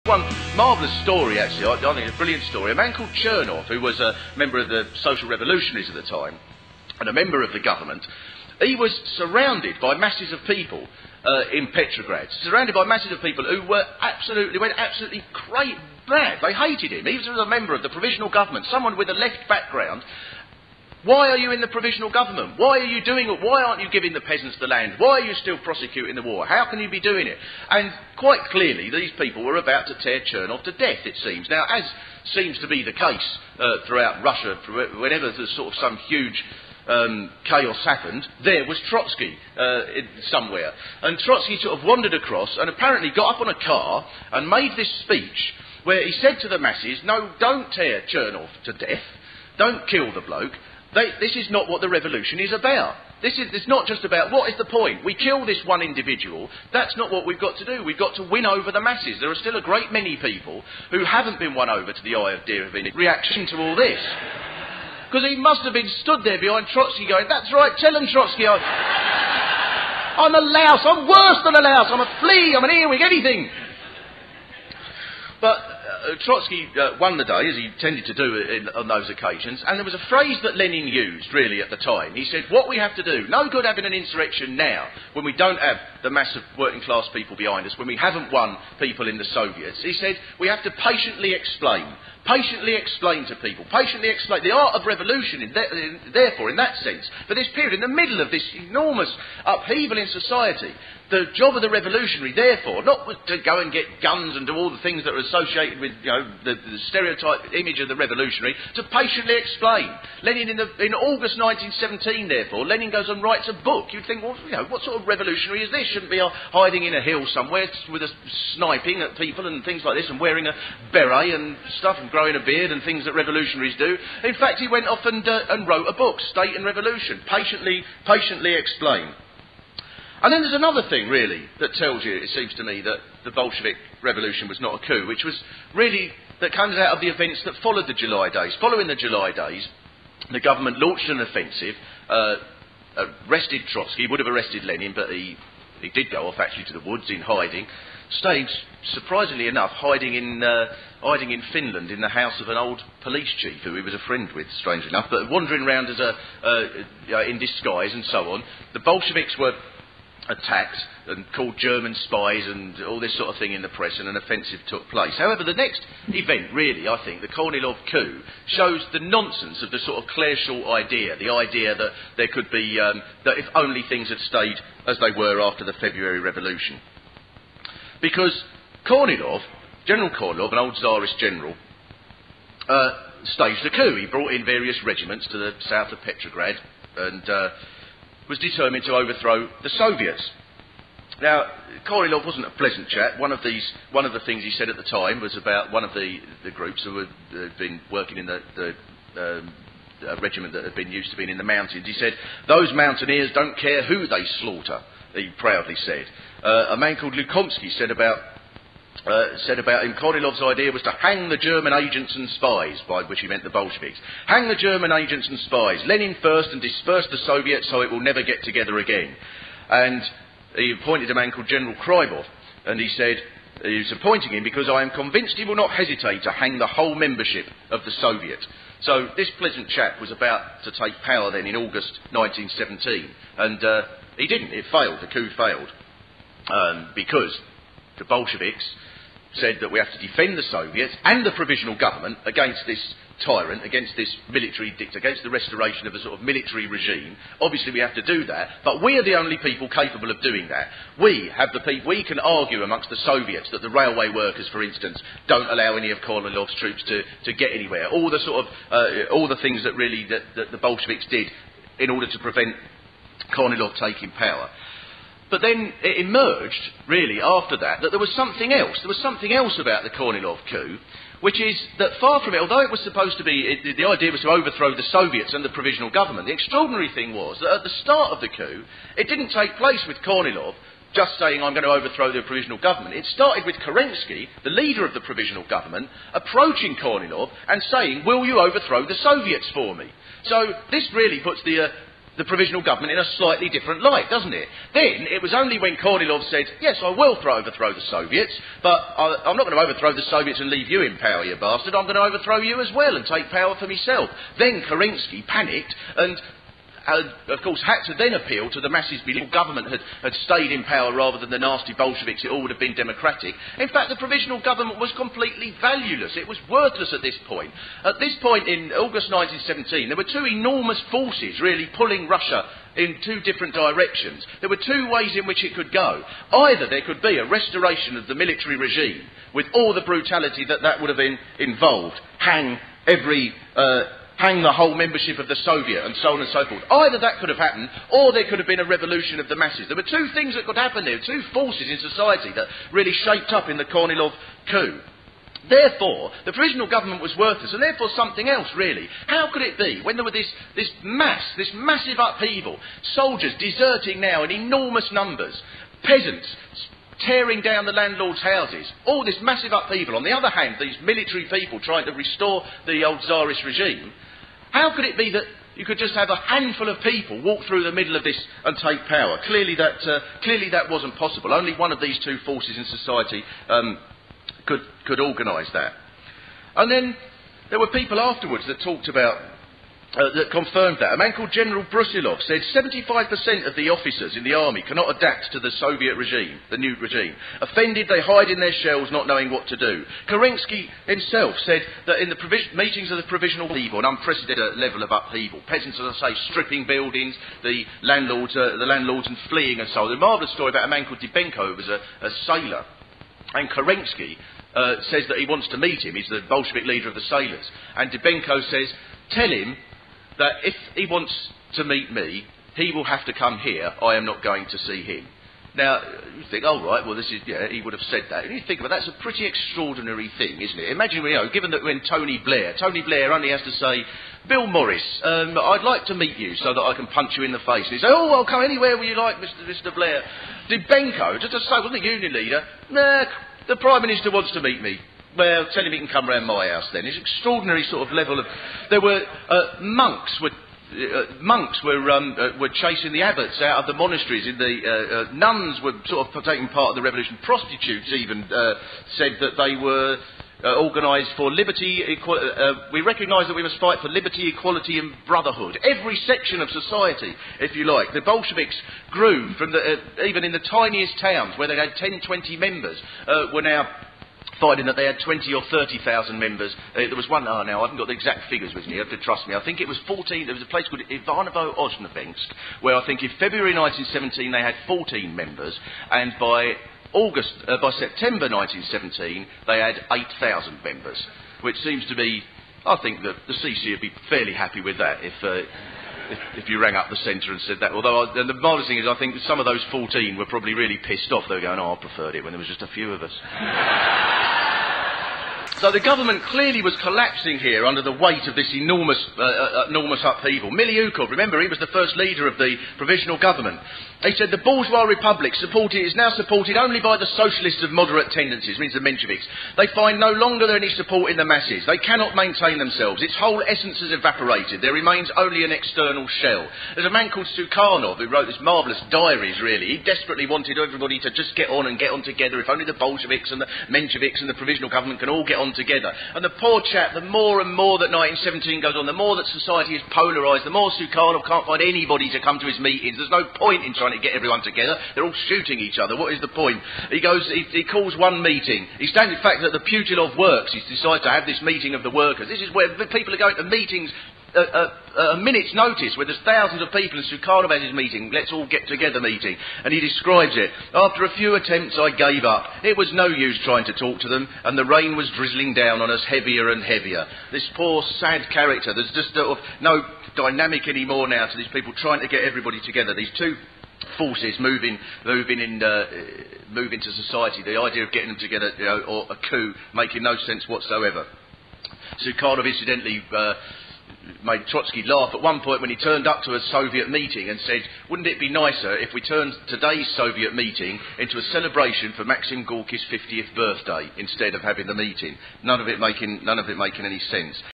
One marvellous story, actually, I think a brilliant story. A man called Chernov, who was a member of the Social Revolutionaries at the time, and a member of the government, he was surrounded by masses of people in Petrograd, surrounded by masses of people who went absolutely mad. They hated him. He was a member of the provisional government, someone with a left background. Why are you in the provisional government? Why are you doing it? Why aren't you giving the peasants the land? Why are you still prosecuting the war? How can you be doing it? And quite clearly, these people were about to tear Chernov to death, it seems. Now, as seems to be the case throughout Russia, whenever there's sort of some huge chaos happened, there was Trotsky somewhere. And Trotsky sort of wandered across and apparently got up on a car and made this speech where he said to the masses, no, don't tear Chernov to death. Don't kill the bloke. This is not what the revolution is about. It's not just about, what is the point? We kill this one individual. That's not what we've got to do. We've got to win over the masses. There are still a great many people who haven't been won over to the idea of any reaction to all this. Because he must have been stood there behind Trotsky going, that's right, tell him, Trotsky, I'm a louse. I'm worse than a louse. I'm a flea. I'm an earwig, anything. But Trotsky won the day, as he tended to do on those occasions, and there was a phrase that Lenin used, really, at the time. He said, what we have to do, no good having an insurrection now, when we don't have the mass of working-class people behind us, when we haven't won people in the Soviets. He said, we have to patiently explain to people, patiently explain. The art of revolution, therefore, in that sense, for this period, in the middle of this enormous upheaval in society, the job of the revolutionary, therefore, not to go and get guns and do all the things that are associated with, the stereotype image of the revolutionary, to patiently explain. Lenin, in August 1917, therefore, Lenin goes and writes a book. You'd think, well, what sort of revolutionary is this? Shouldn't be hiding in a hill somewhere with a sniping at people and things like this, and wearing a beret and stuff, and growing a beard and things that revolutionaries do. In fact, he went off and wrote a book, State and Revolution, patiently explain. And then there's another thing, really, that tells you, it seems to me, that the Bolshevik revolution was not a coup, which was really, that comes out of the events that followed the July days. Following the July days, the government launched an offensive, arrested Trotsky. He would have arrested Lenin, but he did go off, actually, to the woods in hiding. Stayed, surprisingly enough, hiding in Finland in the house of an old police chief who he was a friend with, strangely enough, but wandering around as in disguise and so on. The Bolsheviks were attacked and called German spies and all this sort of thing in the press, and an offensive took place. However, the next event, really, I think, the Kornilov coup, shows the nonsense of the sort of Clare-Short idea, the idea that there could be, that if only things had stayed as they were after the February Revolution. Because Kornilov, General Kornilov, an old Tsarist general, staged a coup. He brought in various regiments to the south of Petrograd and was determined to overthrow the Soviets. Now, Kornilov wasn't a pleasant chap. One of the things he said at the time was about one of the groups who had been working in the regiment that had been used to being in the mountains. He said, those mountaineers don't care who they slaughter, he proudly said. A man called Lukomsky said about him, Kornilov's idea was to hang the German agents and spies, by which he meant the Bolsheviks. Hang the German agents and spies. Lenin first and disperse the Soviets so it will never get together again. And he appointed a man called General Krybov, and he said, he was appointing him because I am convinced he will not hesitate to hang the whole membership of the Soviet. So this pleasant chap was about to take power then in August 1917, and he didn't. It failed. The coup failed. Because the Bolsheviks said that we have to defend the Soviets and the provisional government against this tyrant, against this military dictator, against the restoration of a sort of military regime. Obviously we have to do that, but we are the only people capable of doing that. We can argue amongst the Soviets that the railway workers, for instance, don't allow any of Kornilov's troops to get anywhere. All the sort of all the things that really that the Bolsheviks did in order to prevent Kornilov taking power. But then it emerged, really, after that there was something else. There was something else about the Kornilov coup, which is that far from it, although it was supposed to be, the idea was to overthrow the Soviets and the provisional government, the extraordinary thing was that at the start of the coup, it didn't take place with Kornilov just saying, I'm going to overthrow the provisional government. It started with Kerensky, the leader of the provisional government, approaching Kornilov and saying, will you overthrow the Soviets for me? So this really puts the the provisional government in a slightly different light, doesn't it? Then it was only when Kornilov said, yes, I will overthrow the Soviets, but I'm not going to overthrow the Soviets and leave you in power, you bastard. I'm going to overthrow you as well and take power for myself. Then Kerensky panicked and of course, had to then appeal to the masses believing the government had stayed in power rather than the nasty Bolsheviks. It all would have been democratic. In fact, the provisional government was completely valueless. It was worthless at this point. At this point in August 1917, there were two enormous forces really pulling Russia in two different directions. There were two ways in which it could go. Either there could be a restoration of the military regime with all the brutality that would have been involved, hang the whole membership of the Soviet and so on and so forth. Either that could have happened, or there could have been a revolution of the masses. There were two things that could happen there, two forces in society that really shaped up in the Kornilov coup. Therefore, the provisional government was worthless, and therefore something else, really. How could it be, when there were this massive upheaval, soldiers deserting now in enormous numbers, peasants tearing down the landlords' houses, all this massive upheaval, on the other hand, these military people trying to restore the old Tsarist regime, how could it be that you could just have a handful of people walk through the middle of this and take power? Clearly that wasn't possible. Only one of these two forces in society could organise that. And then there were people afterwards that talked about, that confirmed that. A man called General Brusilov said 75% of the officers in the army cannot adapt to the Soviet regime, the new regime. Offended, they hide in their shells, not knowing what to do. Kerensky himself said that in the meetings of the provisional upheaval, an unprecedented level of upheaval. Peasants, as I say, stripping buildings, the landlords and fleeing and so on. A marvellous story about a man called Dybenko, who was a sailor. And Kerensky says that he wants to meet him. He's the Bolshevik leader of the sailors. And Dybenko says, tell him that if he wants to meet me, he will have to come here. I am not going to see him. Now, you think, oh, right, well, he would have said that. And you think, well, that's a pretty extraordinary thing, isn't it? Imagine, given that when Tony Blair only has to say, Bill Morris, I'd like to meet you so that I can punch you in the face. And he say, oh, I'll come anywhere where you like, Mr. Blair. Dybenko, just to say, wasn't the union leader? Nah, the Prime Minister wants to meet me. Well, tell him he can come round my house then. It's an extraordinary sort of level of... There were monks were chasing the abbots out of the monasteries. Nuns were sort of taking part in the revolution. Prostitutes even said that they were organised for liberty. We recognise that we must fight for liberty, equality and brotherhood. Every section of society, if you like. The Bolsheviks grew from even in the tiniest towns where they had 10, 20 members, were now finding that they had 20 or 30,000 members. There was one, now I haven't got the exact figures with me, you have to trust me. I think it was 14, there was a place called Ivanovo-Ozhnevensk, where I think in February 1917 they had 14 members, and by September 1917 they had 8,000 members, which seems to be, I think that the CC would be fairly happy with that if you rang up the centre and said that. Although, the marvellous thing is, I think some of those 14 were probably really pissed off. They were going, oh, I preferred it when there was just a few of us. So the government clearly was collapsing here under the weight of this enormous upheaval. Miliukov, remember, he was the first leader of the provisional government. He said the bourgeois republic is now supported only by the socialists of moderate tendencies, means the Mensheviks. They find no longer any support in the masses. They cannot maintain themselves. Its whole essence has evaporated. There remains only an external shell. There's a man called Sukhanov who wrote this marvellous diaries, really. He desperately wanted everybody to just get on together. If only the Bolsheviks and the Mensheviks and the provisional government can all get on together. And the poor chap, the more and more that 1917 goes on, the more that society is polarised, the more Sukhanov can't find anybody to come to his meetings. There's no point in trying to get everyone together. They're all shooting each other. What is the point? He calls one meeting. He stands, in fact, at the Putilov Works. He decides to have this meeting of the workers. This is where people are going to meetings a minute's notice, where there's thousands of people, and Sukhanov has his meeting, let's all get together meeting, and he describes it. After a few attempts I gave up. It was no use trying to talk to them, and the rain was drizzling down on us heavier and heavier. This poor, sad character, there's just no dynamic anymore now to these people trying to get everybody together. These two forces moving into society, the idea of getting them together, or a coup, making no sense whatsoever. Sukhanov incidentally made Trotsky laugh at one point when he turned up to a Soviet meeting and said, wouldn't it be nicer if we turned today's Soviet meeting into a celebration for Maxim Gorky's 50th birthday instead of having the meeting? None of it making any sense.